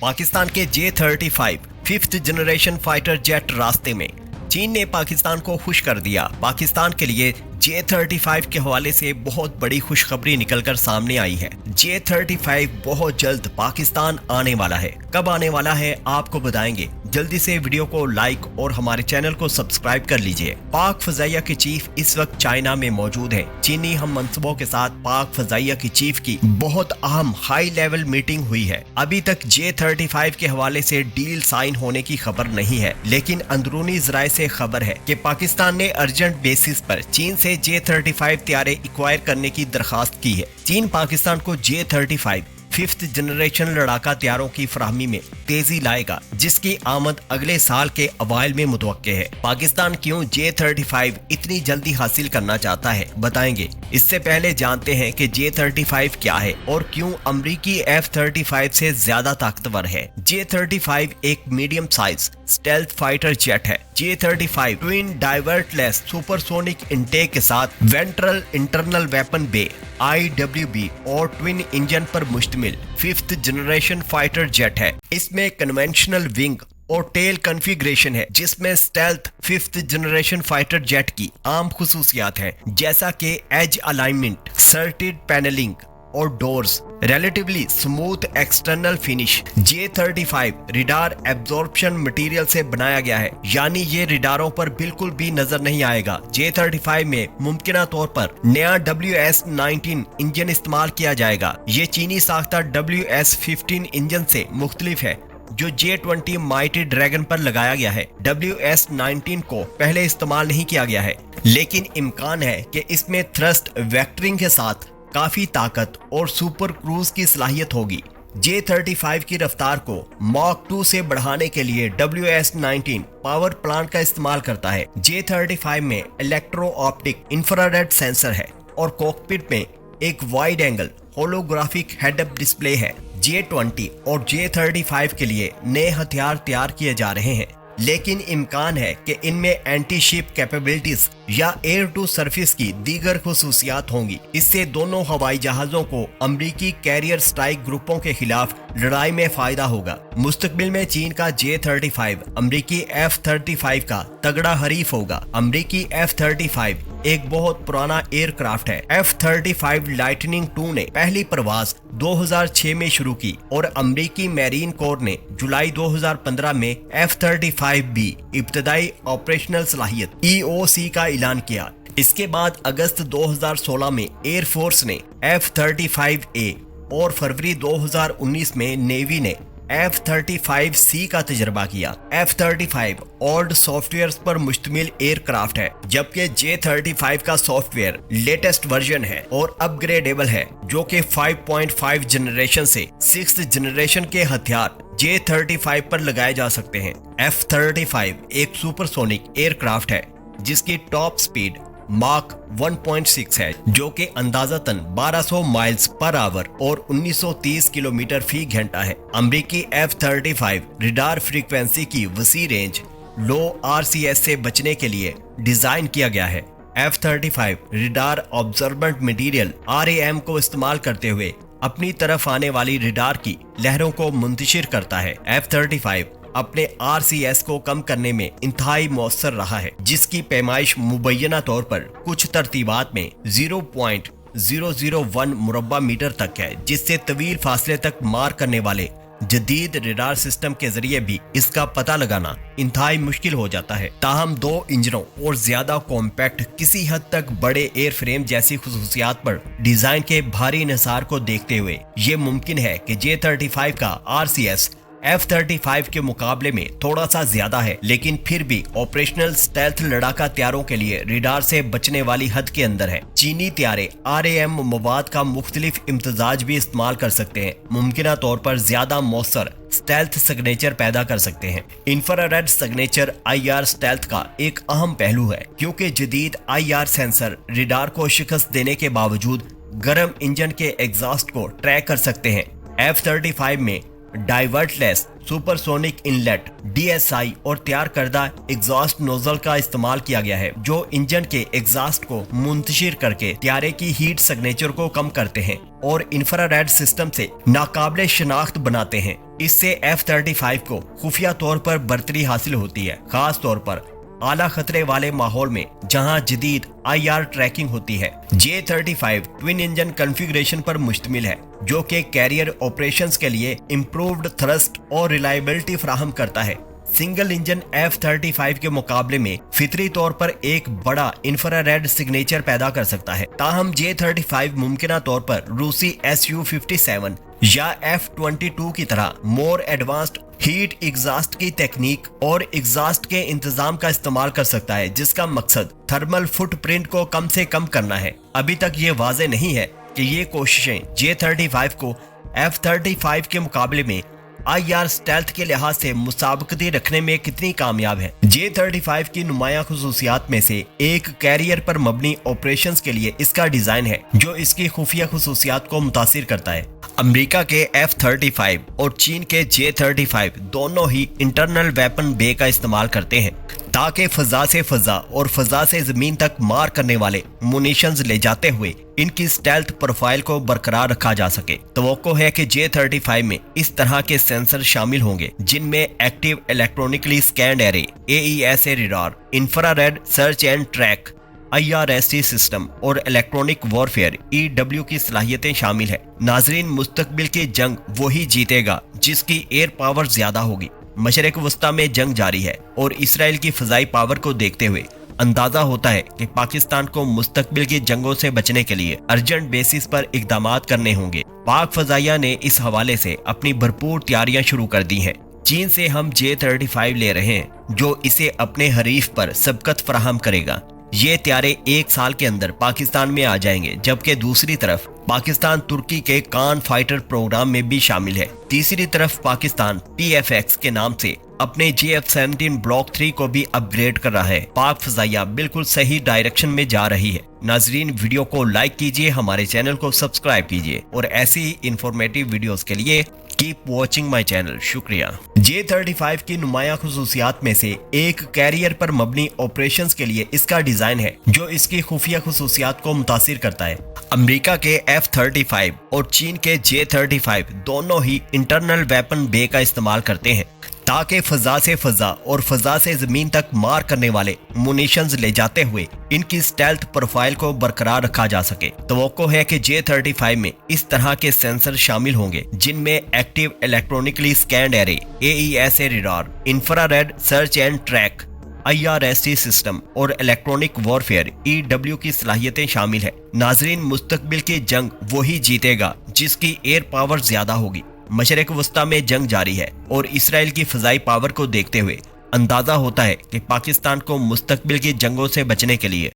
पाकिस्तान के J-35 fifth generation fighter jet रास्ते में। चीन ने पाकिस्तान को खुश कर दिया। पाकिस्तान के लिए J-35 के हवाले से बहुत बड़ी खुशखबरी निकलकर सामने आई है। J-35 बहुत जल्द पाकिस्तान आने वाला है। कब आने वाला है आपको बताएंगे। जल्दी से वीडियो को लाइक और हमारे चैनल को सब्सक्राइब कर लीजिए। पाक फजाइया के चीफ इस वक्त चाइना में मौजूद हैं। चीनी हम मंसूबों के साथ पाक फजाइया की चीफ की बहुत अहम हाई लेवल मीटिंग हुई है। अभी तक J-35 के हवाले से डील साइन होने की खबर नहीं है, लेकिन अंदरूनी जराए से खबर है कि पाकिस्तान ने अर्जेंट बेसिस पर चीन से J-35 तैयारे एक्वायर करने की दरखास्त की है। चीन पाकिस्तान को J-35 फिफ्थ जनरेशन लड़ाका तैयारों की फराहमी में तेजी लाएगा, जिसकी आमद अगले साल के अवाइल में मुतवक्के है। पाकिस्तान क्यों J-35 इतनी जल्दी हासिल करना चाहता है बताएंगे। इससे पहले जानते हैं कि J-35 क्या है और क्यों अमरीकी F-35 से ज्यादा ताकतवर है। J-35 एक medium size stealth fighter jet है। J-35 twin diverterless supersonic intake के साथ ventral internal weapon bay IWB और ट्विन इंजन पर मुश्तमिल फिफ्थ जनरेशन फाइटर जेट है। इसमें कन्वेंशनल विंग और टेल कॉन्फ़िगरेशन है, जिसमें stealth fifth generation fighter jet की आम खुसूसियात हैं, जैसा कि एज अलाइनमेंट, सर्टेड पैनलिंग और doors, relatively smooth external finish. J-35 radar absorption material से बनाया गया है, यानी ये रिडारों पर बिल्कुल भी नजर नहीं आएगा। J-35 में मुमकिना तौर पर नया WS-19 इंजन इस्तेमाल किया जाएगा। ये चीनी साख्ता WS-15 इंजन से मुख्तलिफ है, जो J-20 माइटी ड्रैगन पर लगाया गया है। WS-19 को पहले इस्तेमाल नहीं किया गया है, लेकिन इम्कान है कि इसमें थ्रस्ट वेक्टरिंग के साथ काफी ताकत और सुपर क्रूज की सलाहियत होगी। J-35 की रफ्तार को मॉक 2 से बढ़ाने के लिए WS-19 पावर प्लांट का इस्तेमाल करता है। J-35 में इलेक्ट्रो ऑप्टिक इंफ्रारेड सेंसर है और कॉकपिट में एक wide angle holographic head-up display है। J-20 और J-35 के लिए नए हथियार तैयार किए जा रहे हैं, लेकिन इम्कान है कि इनमें एंटी शिप कैपेबिलिटीज या एयर टू सरफेस की दीगर खुसूसियात होंगी। इससे दोनों हवाई जहाजों को अमरीकी कैरियर स्ट्राइक ग्रुपों के खिलाफ लड़ाई में फायदा होगा। मुस्तकबिल में चीन का J-35 अमरीकी F-35 का तगड़ा हरीफ होगा। अमरीकी F-35 एक बहुत पुराना एयरक्राफ्ट है। F-35 लाइटनिंग 2 ने पहली परवाज 2006 में शुरू की और अमरीकी मैरीन कोर ने जुलाई 2015 में F-35B इब्तदाई ऑपरेशनल सलाहियत EOC का ऐलान किया। इसके बाद अगस्त 2016 में एयरफोर्स ने F-35A और फरवरी 2019 में नेवी ने F-35C का तजर्बा किया। F-35 ओल्ड सॉफ्टवेयर पर मुश्तमिल एयरक्राफ्ट है, जबकि J-35 का सॉफ्टवेयर लेटेस्ट वर्जन है और अपग्रेडेबल है, जो कि 5.5 जनरेशन से 6th जनरेशन के हथियार J-35 पर लगाए जा सकते हैं। F-35 एक सुपरसोनिक एयरक्राफ्ट है, जिसकी टॉप स्पीड मार्क 1.6 है, जो कि अंदाजतन 1200 माइल्स पर आवर और 1930 किलोमीटर फी घंटा है। अमरीकी F-35 रिडार फ्रीक्वेंसी की वसी रेंज लो RCS से बचने के लिए डिजाइन किया गया है। F-35 radar observant material RAM को इस्तेमाल करते हुए अपनी तरफ आने वाली रिडार की लहरों को मुंतशिर करता है। F-35 अपने RCS को कम करने में इंतहाई मौसर रहा है, जिसकी पैमाइश मुबैना तौर पर कुछ तरतीबात में 0.001 मुरब्बा मीटर तक है, जिससे तवील फासले तक मार करने वाले जदीद रडार सिस्टम के जरिए भी इसका पता लगाना इंतहाई मुश्किल हो जाता है। ताहम दो इंजनों और ज्यादा कॉम्पैक्ट, किसी हद तक बड़े एयर फ्रेम जैसी खुसूसियात पर डिजाइन के भारी इंहिसार को देखते हुए ये मुमकिन है कि J-35 का RCS F-35 के मुकाबले में थोड़ा सा ज्यादा है, लेकिन फिर भी ऑपरेशनल स्टेल्थ लड़ाका तैयारों के लिए रिडार से बचने वाली हद के अंदर है। चीनी तैयारे RAM मवाद का मुख्तलिफ इम्तजाज भी इस्तेमाल कर सकते हैं, मुमकिना तौर पर ज्यादा मौसर स्टेल्थ सिग्नेचर पैदा कर सकते हैं। इंफ्रारेड सिग्नेचर IR स्टेल्थ का एक अहम पहलू है, क्योंकि जदीद IR सेंसर रिडार को शिकस्त देने के बावजूद गर्म इंजन के एग्जॉस्ट को ट्रैक कर सकते हैं। F-35 में डाइवर्टलेस सुपरसोनिक इनलेट, DSI और तैयार करदा एग्जॉस्ट नोजल का इस्तेमाल किया गया है, जो इंजन के एग्जॉस्ट को मुंतशिर करके त्यारे की हीट सिग्नेचर को कम करते हैं और इंफ्रारेड सिस्टम से नाकाबिले शनाख्त बनाते हैं। इससे F-35 को खुफिया तौर पर बर्तरी हासिल होती है, खास तौर पर आला खतरे वाले माहौल में जहां जदीद IR ट्रैकिंग होती है। J-35 ट्विन इंजन कॉन्फ़िगरेशन पर मुश्तमिल है, जो कि कैरियर ऑपरेशंस के लिए इम्प्रूव्ड थ्रस्ट और रिलायबिलिटी फराहम करता है। सिंगल इंजन F-35 के मुकाबले में फितरी तौर पर एक बड़ा इंफ्रारेड सिग्नेचर पैदा कर सकता है। ताहम J-35 मुमकिना तौर पर रूसी Su-57 या F-22 की तरह मोर एडवांस्ड हीट एग्जॉस्ट की टेक्निक और एग्जॉस्ट के इंतजाम का इस्तेमाल कर सकता है, जिसका मकसद थर्मल फुटप्रिंट को कम से कम करना है। अभी तक ये वाज़ेह नहीं है कि ये कोशिशें J-35 को F-35 के मुकाबले में IR स्टेल्थ के लिहाज से मुसाबकती रखने में कितनी कामयाब है। J-35 की नुमाया खुसूसियात में से एक कैरियर पर मबनी ऑपरेशंस के लिए इसका डिजाइन है, जो इसकी खुफिया खुसूसियात को मुतासिर करता है। अमेरिका के F-35 और चीन के J-35 दोनों ही इंटरनल वेपन बे का इस्तेमाल करते हैं, ताकि फजा से फजा और फजा से जमीन तक मार करने वाले मुनीशंस ले जाते हुए इनकी स्टेल्थ प्रोफाइल को बरकरार रखा जा सके। तवक्को है कि J-35 में इस तरह के सेंसर शामिल होंगे, जिनमें active electronically scanned array, AESA radar, infrared search and track, IRST system और इलेक्ट्रॉनिक वॉरफेयर EW की सलाहियतें शामिल है। नाजरीन, मुस्तकबिल की जंग वही जीतेगा जिसकी एयर पावर ज्यादा होगी। मशरिक वस्ता में जंग जारी है और इसराइल की फजाई पावर को देखते हुए अंदाजा होता है कि पाकिस्तान को मुस्तकबिल की जंगों से बचने के लिए अर्जेंट बेसिस पर इकदामात करने होंगे। पाक फजाइया ने इस हवाले से अपनी भरपूर तैयारियां शुरू कर दी हैं। चीन से हम J-35 ले रहे हैं, जो इसे अपने हरीफ पर सबकत फराहम करेगा। ये त्यारे 1 साल के अंदर पाकिस्तान में आ जाएंगे, जबकि दूसरी तरफ पाकिस्तान तुर्की के कान फाइटर प्रोग्राम में भी शामिल है। तीसरी तरफ पाकिस्तान PFX के नाम से अपने JF-17 ब्लॉक 3 को भी अपग्रेड कर रहा है। पाक फजाइया बिल्कुल सही डायरेक्शन में जा रही है। नाजरीन, वीडियो को लाइक कीजिए, हमारे चैनल को सब्सक्राइब कीजिए और ऐसी ही इंफॉर्मेटिव वीडियोस के लिए कीप वॉचिंग माई चैनल। शुक्रिया। J-35 की नुमाया खुसूसियात में से एक कैरियर पर मबनी ऑपरेशंस के लिए इसका डिजाइन है, जो इसकी खुफिया खुसूसियात को मुतासिर करता है। अमेरिका के F-35 और चीन के J-35 दोनों ही इंटरनल वेपन बे का इस्तेमाल करते हैं, ताकि फजा से फजा और फजा से जमीन तक मार करने वाले मुनीशंस ले जाते हुए इनकी स्टेल्थ प्रोफाइल को बरकरार रखा जा सके। तवक्को है कि J-35 में इस तरह के सेंसर शामिल होंगे, जिनमें active electronically scanned array, AESA radar, infrared search and track, IRST system और इलेक्ट्रॉनिक वॉरफेयर EW की सलाहियतें शामिल है। नाजरीन, मुस्तकबिल की जंग वही जीतेगा जिसकी एयर पावर ज्यादा होगी। मशरिक वस्ता में जंग जारी है और इसराइल की फजाई पावर को देखते हुए अंदाजा होता है कि पाकिस्तान को मुस्तकबिल की जंगों से बचने के लिए